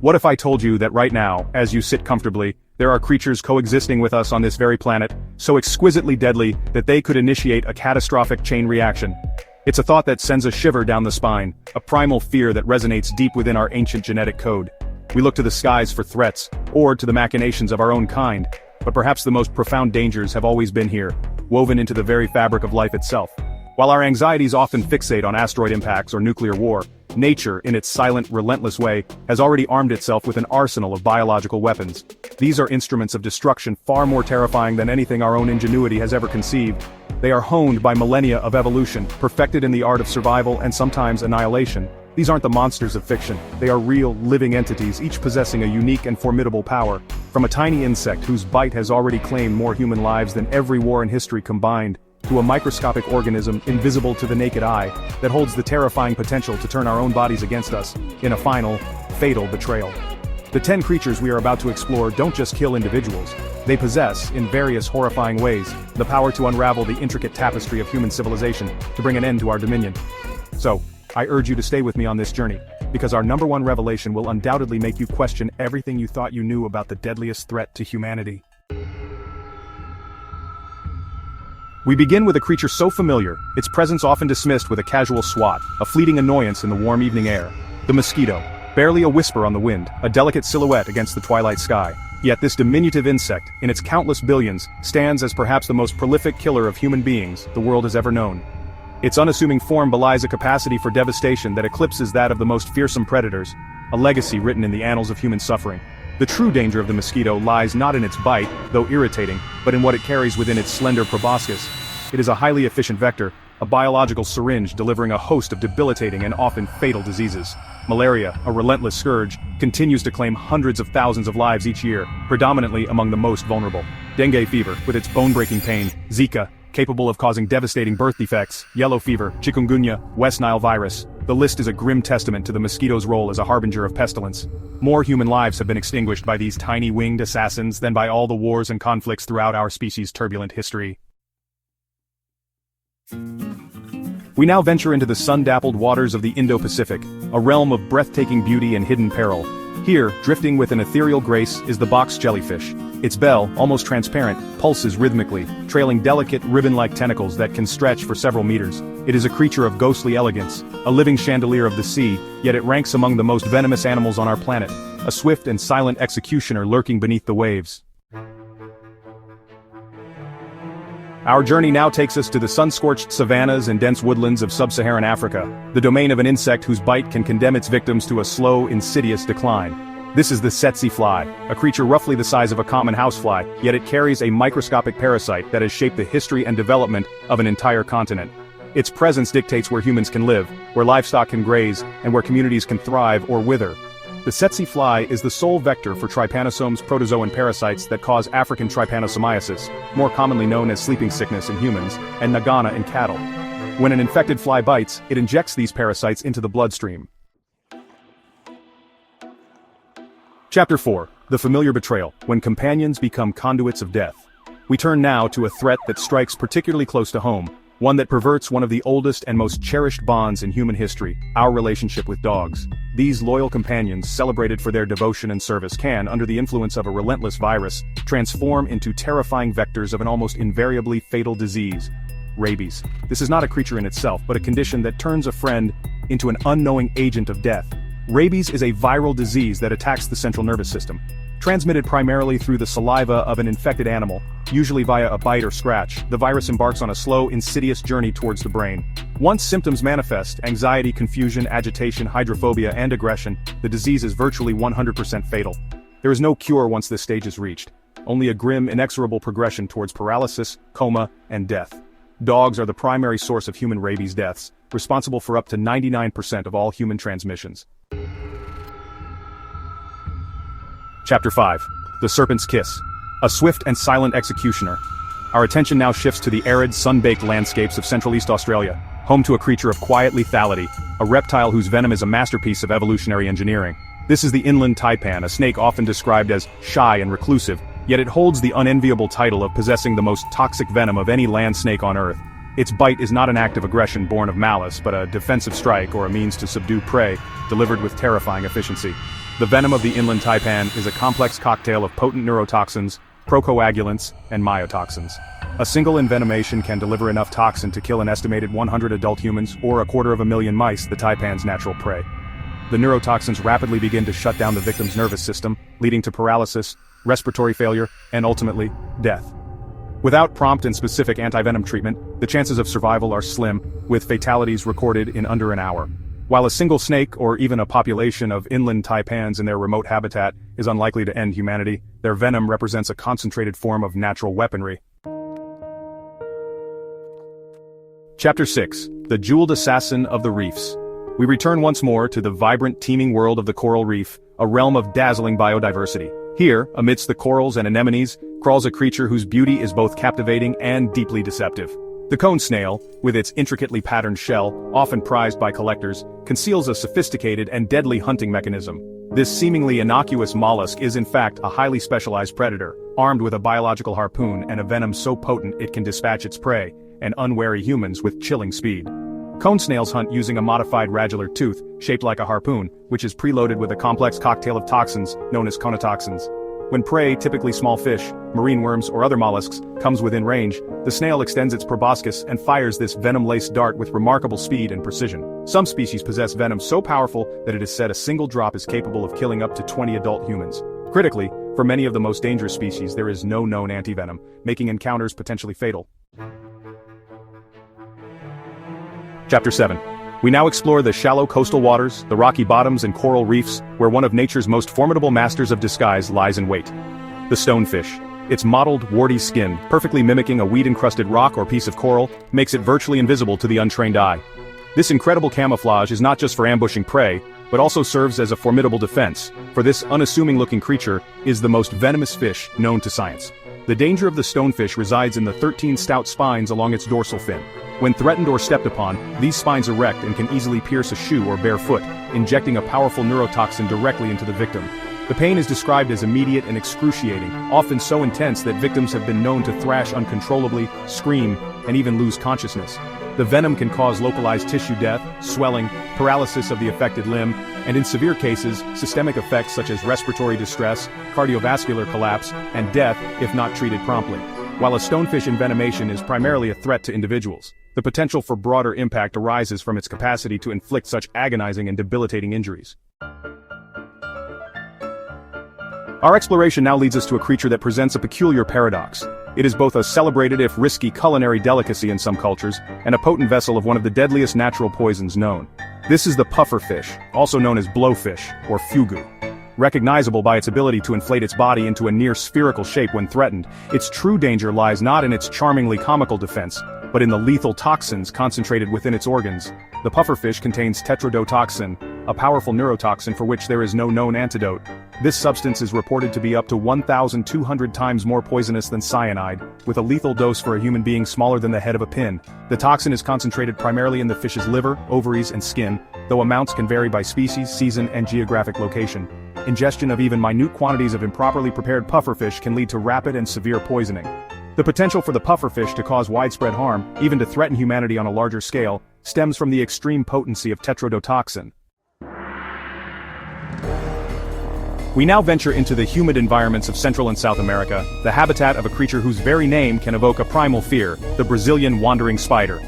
What if I told you that right now, as you sit comfortably, there are creatures coexisting with us on this very planet, so exquisitely deadly that they could initiate a catastrophic chain reaction? It's a thought that sends a shiver down the spine, a primal fear that resonates deep within our ancient genetic code. We look to the skies for threats, or to the machinations of our own kind, but perhaps the most profound dangers have always been here, woven into the very fabric of life itself. While our anxieties often fixate on asteroid impacts or nuclear war, nature, in its silent, relentless way, has already armed itself with an arsenal of biological weapons. These are instruments of destruction far more terrifying than anything our own ingenuity has ever conceived. They are honed by millennia of evolution, perfected in the art of survival and sometimes annihilation. These aren't the monsters of fiction, they are real, living entities, each possessing a unique and formidable power. From a tiny insect whose bite has already claimed more human lives than every war in history combined, to a microscopic organism invisible to the naked eye, that holds the terrifying potential to turn our own bodies against us, in a final, fatal betrayal. The 10 creatures we are about to explore don't just kill individuals, they possess, in various horrifying ways, the power to unravel the intricate tapestry of human civilization, to bring an end to our dominion. So, I urge you to stay with me on this journey, because our number one revelation will undoubtedly make you question everything you thought you knew about the deadliest threat to humanity. We begin with a creature so familiar, its presence often dismissed with a casual swat, a fleeting annoyance in the warm evening air. The mosquito, barely a whisper on the wind, a delicate silhouette against the twilight sky. Yet this diminutive insect, in its countless billions, stands as perhaps the most prolific killer of human beings the world has ever known. Its unassuming form belies a capacity for devastation that eclipses that of the most fearsome predators, a legacy written in the annals of human suffering. The true danger of the mosquito lies not in its bite, though irritating, but in what it carries within its slender proboscis. It is a highly efficient vector, a biological syringe delivering a host of debilitating and often fatal diseases. Malaria, a relentless scourge, continues to claim hundreds of thousands of lives each year, predominantly among the most vulnerable. Dengue fever, with its bone-breaking pain, Zika, capable of causing devastating birth defects, yellow fever, chikungunya, West Nile virus. The list is a grim testament to the mosquito's role as a harbinger of pestilence. More human lives have been extinguished by these tiny winged assassins than by all the wars and conflicts throughout our species' turbulent history. We now venture into the sun-dappled waters of the Indo-Pacific, a realm of breathtaking beauty and hidden peril. Here, drifting with an ethereal grace, is the box jellyfish. Its bell, almost transparent, pulses rhythmically, trailing delicate ribbon-like tentacles that can stretch for several meters. It is a creature of ghostly elegance, a living chandelier of the sea, yet it ranks among the most venomous animals on our planet, a swift and silent executioner lurking beneath the waves. Our journey now takes us to the sun-scorched savannas and dense woodlands of sub-Saharan Africa, the domain of an insect whose bite can condemn its victims to a slow, insidious decline. This is the tsetse fly, a creature roughly the size of a common housefly, yet it carries a microscopic parasite that has shaped the history and development of an entire continent. Its presence dictates where humans can live, where livestock can graze, and where communities can thrive or wither. The tsetse fly is the sole vector for trypanosomes, protozoan parasites that cause African trypanosomiasis, more commonly known as sleeping sickness in humans, and nagana in cattle. When an infected fly bites, it injects these parasites into the bloodstream. Chapter 4. The Familiar Betrayal, when companions become conduits of death. We turn now to a threat that strikes particularly close to home, one that perverts one of the oldest and most cherished bonds in human history, our relationship with dogs. These loyal companions, celebrated for their devotion and service, can, under the influence of a relentless virus, transform into terrifying vectors of an almost invariably fatal disease: rabies. This is not a creature in itself, but a condition that turns a friend into an unknowing agent of death. Rabies is a viral disease that attacks the central nervous system. Transmitted primarily through the saliva of an infected animal, usually via a bite or scratch, the virus embarks on a slow, insidious journey towards the brain. Once symptoms manifest, anxiety, confusion, agitation, hydrophobia, and aggression, the disease is virtually 100% fatal. There is no cure once this stage is reached, only a grim, inexorable progression towards paralysis, coma, and death. Dogs are the primary source of human rabies deaths, responsible for up to 99% of all human transmissions. Chapter 5. The Serpent's Kiss. A swift and silent executioner. Our attention now shifts to the arid, sun-baked landscapes of Central East Australia, home to a creature of quiet lethality, a reptile whose venom is a masterpiece of evolutionary engineering. This is the inland taipan, a snake often described as shy and reclusive, yet it holds the unenviable title of possessing the most toxic venom of any land snake on Earth. Its bite is not an act of aggression born of malice, but a defensive strike or a means to subdue prey, delivered with terrifying efficiency. The venom of the inland taipan is a complex cocktail of potent neurotoxins, procoagulants, and myotoxins. A single envenomation can deliver enough toxin to kill an estimated 100 adult humans or 250,000 mice, the taipan's natural prey. The neurotoxins rapidly begin to shut down the victim's nervous system, leading to paralysis, respiratory failure, and ultimately, death. Without prompt and specific antivenom treatment, the chances of survival are slim, with fatalities recorded in under an hour. While a single snake or even a population of inland taipans in their remote habitat is unlikely to end humanity, their venom represents a concentrated form of natural weaponry. Chapter 6: The Jeweled Assassin of the Reefs. We return once more to the vibrant, teeming world of the coral reef, a realm of dazzling biodiversity. Here, amidst the corals and anemones, crawls a creature whose beauty is both captivating and deeply deceptive. The cone snail, with its intricately patterned shell, often prized by collectors, conceals a sophisticated and deadly hunting mechanism. This seemingly innocuous mollusk is in fact a highly specialized predator, armed with a biological harpoon and a venom so potent it can dispatch its prey, and unwary humans with chilling speed. Cone snails hunt using a modified radular tooth, shaped like a harpoon, which is preloaded with a complex cocktail of toxins, known as conotoxins. When prey, typically small fish, marine worms or other mollusks, comes within range, the snail extends its proboscis and fires this venom-laced dart with remarkable speed and precision. Some species possess venom so powerful that it is said a single drop is capable of killing up to 20 adult humans. Critically, for many of the most dangerous species there is no known antivenom, making encounters potentially fatal. Chapter 7. We now explore the shallow coastal waters, the rocky bottoms and coral reefs, where one of nature's most formidable masters of disguise lies in wait. The stonefish. Its mottled, warty skin, perfectly mimicking a weed-encrusted rock or piece of coral, makes it virtually invisible to the untrained eye. This incredible camouflage is not just for ambushing prey, but also serves as a formidable defense, for this unassuming-looking creature is the most venomous fish known to science. The danger of the stonefish resides in the 13 stout spines along its dorsal fin. When threatened or stepped upon, these spines erect and can easily pierce a shoe or bare foot, injecting a powerful neurotoxin directly into the victim. The pain is described as immediate and excruciating, often so intense that victims have been known to thrash uncontrollably, scream, and even lose consciousness. The venom can cause localized tissue death, swelling, paralysis of the affected limb, and in severe cases, systemic effects such as respiratory distress, cardiovascular collapse, and death if not treated promptly. While a stonefish envenomation is primarily a threat to individuals, the potential for broader impact arises from its capacity to inflict such agonizing and debilitating injuries. Our exploration now leads us to a creature that presents a peculiar paradox. It is both a celebrated if risky culinary delicacy in some cultures, and a potent vessel of one of the deadliest natural poisons known. This is the pufferfish, also known as blowfish, or fugu. Recognizable by its ability to inflate its body into a near spherical shape when threatened, its true danger lies not in its charmingly comical defense, but in the lethal toxins concentrated within its organs. The pufferfish contains tetrodotoxin, a powerful neurotoxin for which there is no known antidote. This substance is reported to be up to 1,200 times more poisonous than cyanide, with a lethal dose for a human being smaller than the head of a pin. The toxin is concentrated primarily in the fish's liver, ovaries, and skin, though amounts can vary by species, season, and geographic location. Ingestion of even minute quantities of improperly prepared pufferfish can lead to rapid and severe poisoning. The potential for the pufferfish to cause widespread harm, even to threaten humanity on a larger scale, stems from the extreme potency of tetrodotoxin. We now venture into the humid environments of Central and South America, the habitat of a creature whose very name can evoke a primal fear, the Brazilian wandering spider.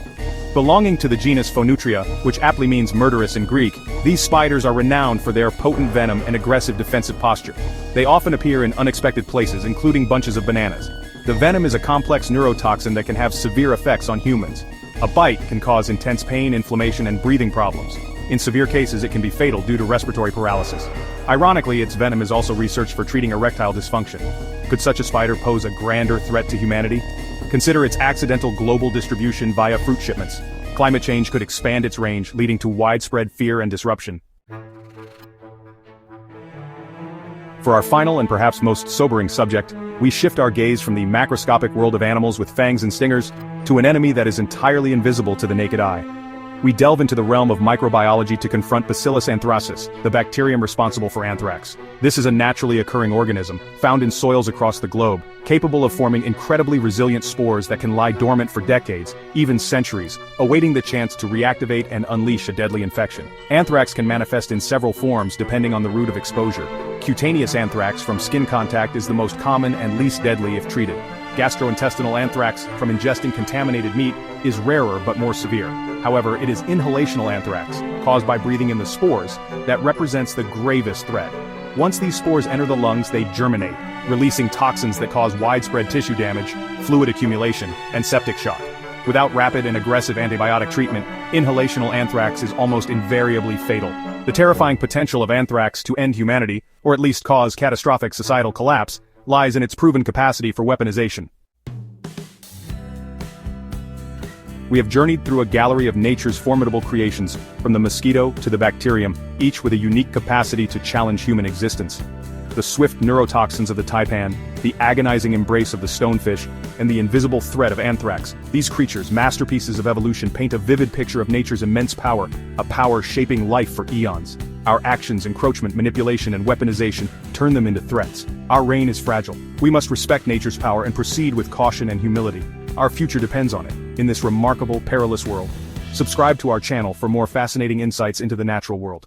Belonging to the genus Phonutria, which aptly means murderous in Greek, these spiders are renowned for their potent venom and aggressive defensive posture. They often appear in unexpected places, including bunches of bananas. The venom is a complex neurotoxin that can have severe effects on humans. A bite can cause intense pain, inflammation, and breathing problems. In severe cases, it can be fatal due to respiratory paralysis. Ironically, its venom is also researched for treating erectile dysfunction. Could such a spider pose a grander threat to humanity? Consider its accidental global distribution via fruit shipments. Climate change could expand its range, leading to widespread fear and disruption. For our final and perhaps most sobering subject, we shift our gaze from the macroscopic world of animals with fangs and stingers to an enemy that is entirely invisible to the naked eye. We delve into the realm of microbiology to confront Bacillus anthracis, the bacterium responsible for anthrax. This is a naturally occurring organism, found in soils across the globe, capable of forming incredibly resilient spores that can lie dormant for decades, even centuries, awaiting the chance to reactivate and unleash a deadly infection. Anthrax can manifest in several forms depending on the route of exposure. Cutaneous anthrax from skin contact is the most common and least deadly if treated. Gastrointestinal anthrax from ingesting contaminated meat is rarer but more severe. However, it is inhalational anthrax, caused by breathing in the spores, that represents the gravest threat. Once these spores enter the lungs, they germinate, releasing toxins that cause widespread tissue damage, fluid accumulation, and septic shock. Without rapid and aggressive antibiotic treatment, inhalational anthrax is almost invariably fatal. The terrifying potential of anthrax to end humanity, or at least cause catastrophic societal collapse, lies in its proven capacity for weaponization. We have journeyed through a gallery of nature's formidable creations, from the mosquito to the bacterium, each with a unique capacity to challenge human existence. The swift neurotoxins of the taipan, the agonizing embrace of the stonefish, and the invisible threat of anthrax, these creatures, masterpieces of evolution, paint a vivid picture of nature's immense power, a power shaping life for eons. Our actions, encroachment, manipulation, and weaponization turn them into threats. Our reign is fragile. We must respect nature's power and proceed with caution and humility. Our future depends on it, in this remarkable, perilous world. Subscribe to our channel for more fascinating insights into the natural world.